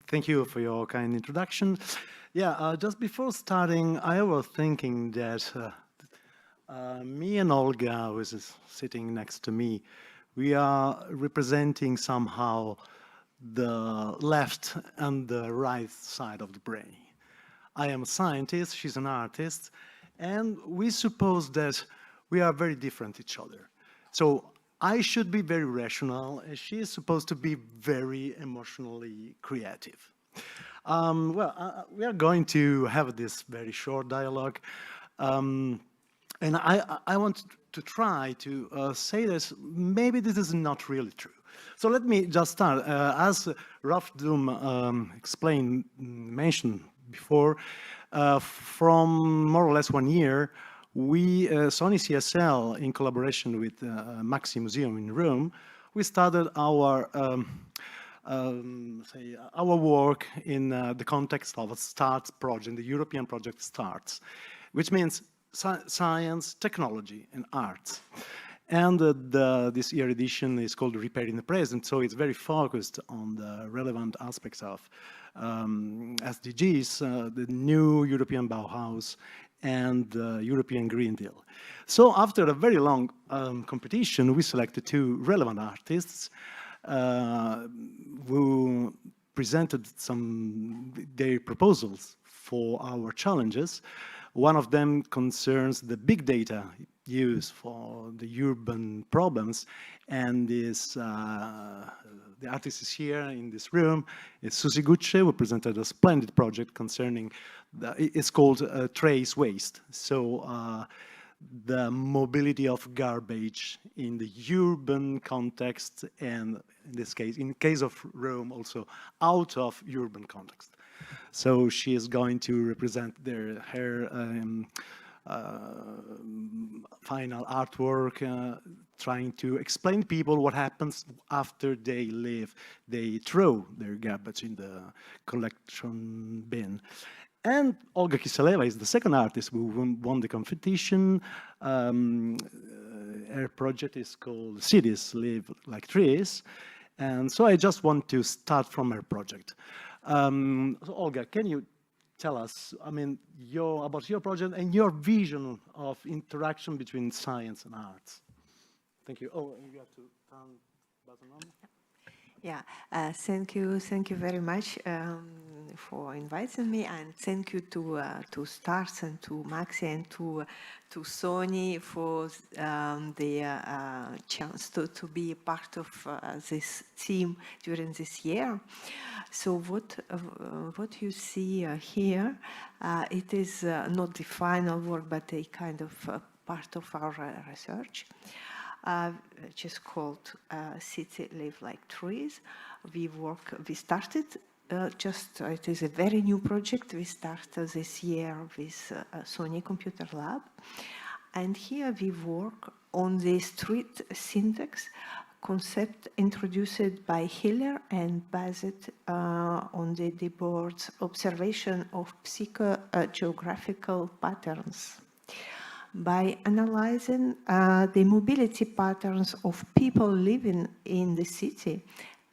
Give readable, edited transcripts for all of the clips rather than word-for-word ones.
Thank you for your kind introduction. Yeah, just before starting, I was thinking that me and Olga, who is sitting next to me, we are representing somehow the left and the right side of the brain. I am a scientist, she's an artist, and we suppose that we are very different each other. So I should be very rational, and she is supposed to be very emotionally creative. We are going to have this very short dialogue. And I want to try to say this, maybe this is not really true. So let me just start. As Ralph Doom mentioned before, from more or less 1 year, we, Sony CSL, in collaboration with Maxi Museum in Rome, we started our our work in the context of a START project, the European project START, which means science, technology, and arts. And this year edition is called Repairing the Present, so it's very focused on the relevant aspects of SDGs, the new European Bauhaus, and the European Green Deal. So after a very long competition, we selected 2 relevant artists who presented their proposals for our challenges. One of them concerns the big data used for the urban problems, and the artist is here in this room. It's Susi Gucce, who presented a splendid project concerning, it's called Trace Waste. So the mobility of garbage in the urban context, and in this case, in case of Rome, also out of urban context. So she is going to represent her final artwork, trying to explain to people what happens after they leave. They throw their garbage in the collection bin. And Olga Kisseleva is the second artist who won the competition. Her project is called Cities Live Like Trees. And so I just want to start from her project. So Olga, can you tell us, about your project and your vision of interaction between science and arts? Thank you. Oh, you have to turn the button on. Yeah, thank you very much for inviting me, and thank you to Stars and to Maxi and to Sony for the chance to be part of this team during this year. So what you see here, it is not the final work, but a kind of part of our research. Which is called City Live Like Trees. We started it is a very new project. We started this year with Sony Computer Lab. And here we work on the street syntax concept introduced by Hiller and based on the board's observation of psychogeographical patterns. By analyzing the mobility patterns of people living in the city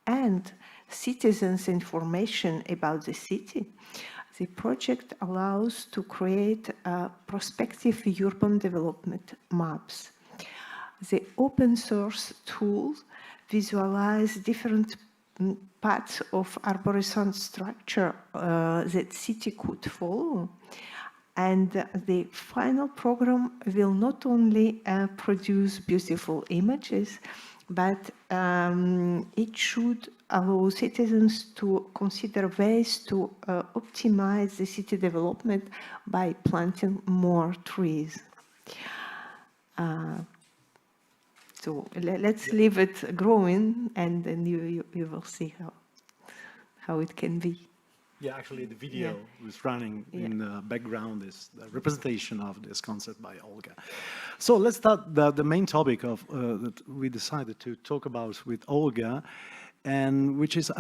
and citizens' information about the city, the project allows to create prospective urban development maps. The open source tools visualize different parts of arborescent structure that city could follow. And the final program will not only produce beautiful images, but it should allow citizens to consider ways to optimize the city development by planting more trees. So let's leave it growing, and then you will see how it can be. Yeah, actually the video was running in the background, is the representation of this concept by Olga. So let's start the main topic of that we decided to talk about with Olga, and which is,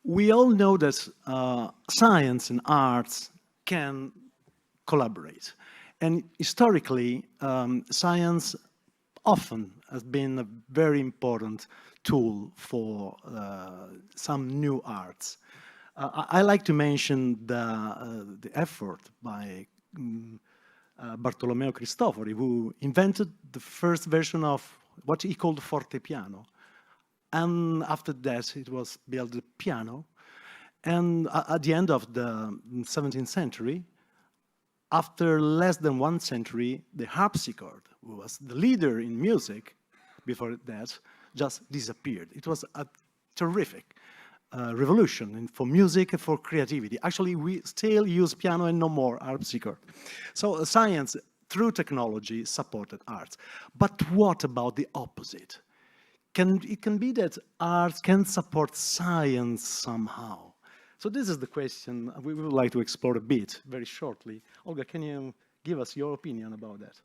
we all know that science and arts can collaborate. And historically, science often has been a very important tool for some new arts. I like to mention the effort by Bartolomeo Cristofori, who invented the first version of what he called fortepiano. And after that, it was built the piano. And at the end of the 17th century, after less than 1 century, the harpsichord, who was the leader in music before that, just disappeared. It was a terrific revolution for music and for creativity. Actually, we still use piano and no more harpsichord. So science, through technology, supported arts. But what about the opposite? It can be that art can support science somehow. So this is the question we would like to explore a bit, very shortly. Olga, can you give us your opinion about that?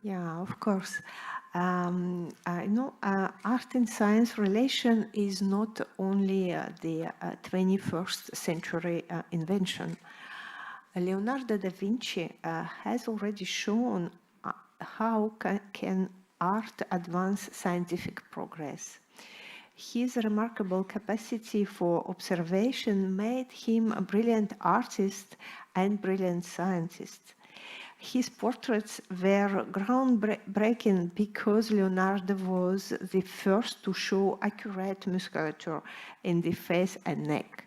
Yeah, of course. Art and science relation is not only the 21st century invention. Leonardo da Vinci has already shown how can art advance scientific progress. His remarkable capacity for observation made him a brilliant artist and brilliant scientist. His portraits were groundbreaking because Leonardo was the first to show accurate musculature in the face and neck.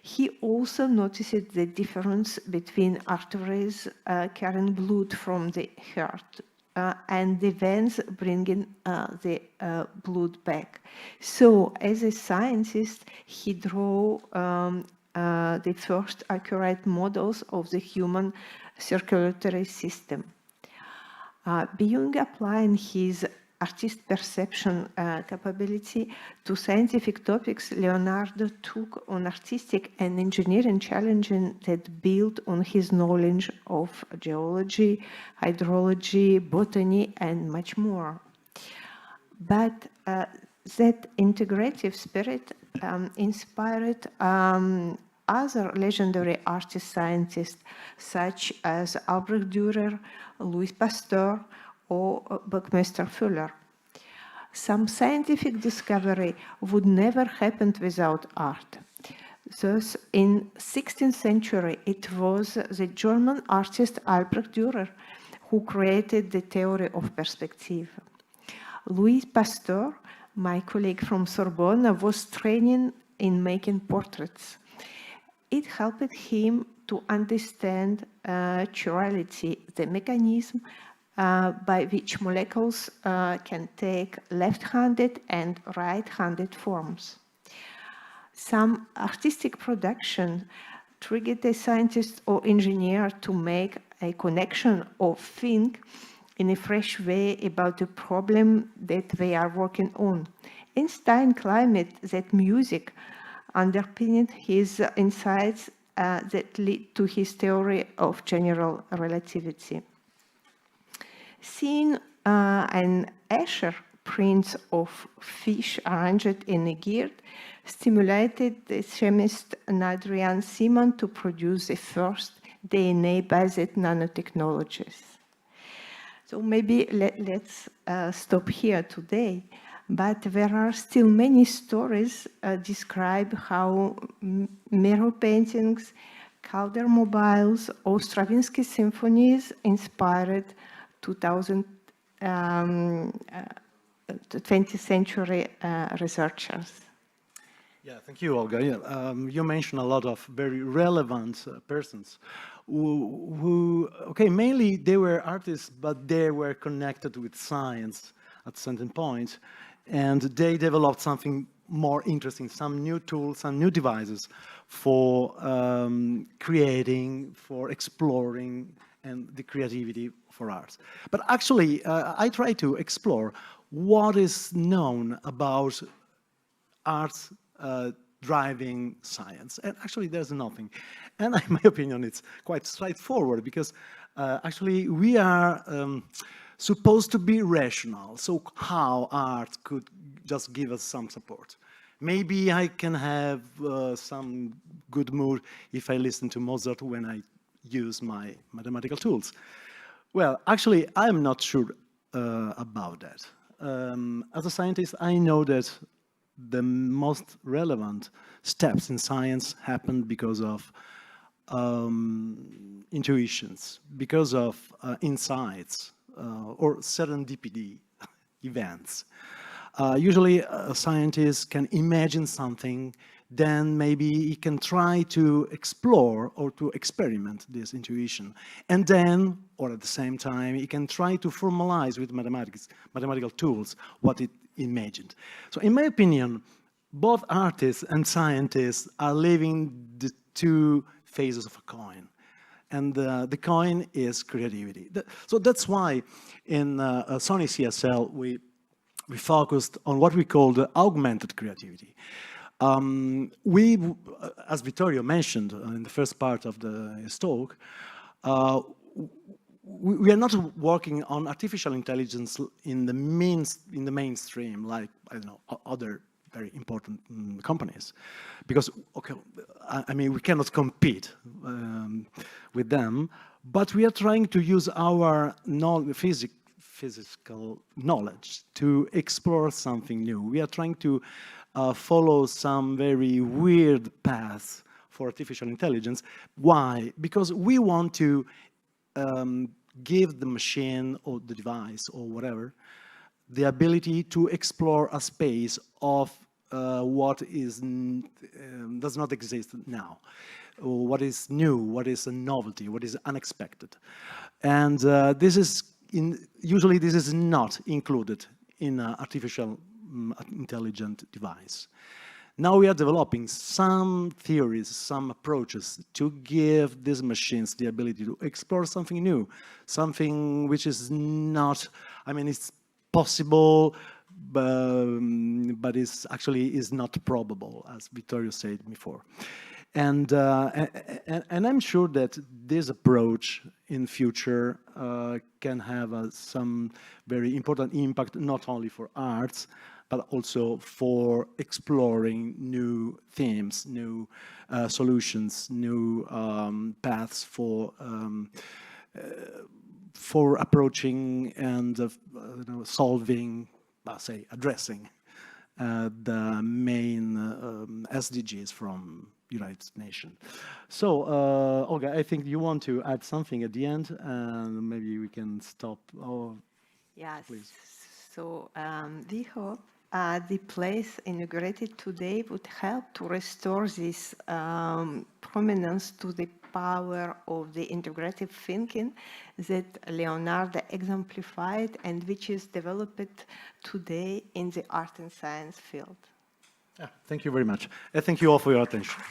He also noticed the difference between arteries carrying blood from the heart and the veins bringing the blood back. So, as a scientist, he drew the first accurate models of the human circulatory system. Beyond applying his artist perception capability to scientific topics, Leonardo took on artistic and engineering challenges that built on his knowledge of geology, hydrology, botany, and much more. But that integrative spirit inspired other legendary artist-scientists such as Albrecht Dürer, Louis Pasteur, or Buckminster Fuller. Some scientific discovery would never happen without art. Thus, in 16th century, it was the German artist Albrecht Dürer who created the theory of perspective. Louis Pasteur, my colleague from Sorbonne, was training in making portraits. It helped him to understand chirality, the mechanism by which molecules can take left-handed and right-handed forms. Some artistic production triggered a scientist or engineer to make a connection or think in a fresh way about the problem that they are working on. Einstein claimed that music underpinned his insights that lead to his theory of general relativity. Seeing an Escher prints of fish arranged in a gear stimulated the chemist Adrian Simon to produce the first DNA-based nanotechnologies. So maybe let's stop here today. But there are still many stories describe how mirror paintings, Calder mobiles, or Stravinsky symphonies inspired 20th century researchers. Yeah, thank you, Olga. Yeah, you mentioned a lot of very relevant persons who, okay, mainly they were artists, but they were connected with science at certain point. And they developed something more interesting, some new tools, some new devices for creating, for exploring, and the creativity for arts. But actually, I try to explore what is known about arts driving science. And actually, there's nothing. And in my opinion, it's quite straightforward because actually we are supposed to be rational. So how art could just give us some support? Maybe I can have some good mood if I listen to Mozart when I use my mathematical tools. Well, actually, I'm not sure about that. As a scientist, I know that the most relevant steps in science happen because of intuitions, because of insights or serendipity events. Usually, a scientist can imagine something, then maybe he can try to explore or to experiment this intuition. And then, or at the same time, he can try to formalize with mathematical tools what it imagined. So in my opinion, both artists and scientists are living the two faces of a coin. And the coin is creativity. So that's why in Sony CSL, we focused on what we call the augmented creativity. As Vittorio mentioned in the first part of his talk, we are not working on artificial intelligence in the mainstream, like, I don't know, other very important companies, because, okay, I mean, we cannot compete with them, but we are trying to use our physical knowledge to explore something new. We are trying to follow some very weird paths for artificial intelligence. Why? Because we want to give the machine or the device or whatever the ability to explore a space of what does not exist now, or what is new, what is a novelty, what is unexpected. And usually this is not included in an artificial intelligent device. Now we are developing some theories, some approaches to give these machines the ability to explore something new, something which is not, I mean, it's possible, but it's actually is not probable, as Vittorio said before. And I'm sure that this approach in future can have some very important impact, not only for arts, but also for exploring new themes, new solutions, new paths for approaching and solving, say, addressing the main SDGs from United Nations. So, Olga, I think you want to add something at the end, and maybe we can stop. Oh, yes. Please. So we hope the place inaugurated today would help to restore this prominence to the power of the integrative thinking that Leonardo exemplified and which is developed today in the art and science field. Thank you very much. Thank you all for your attention.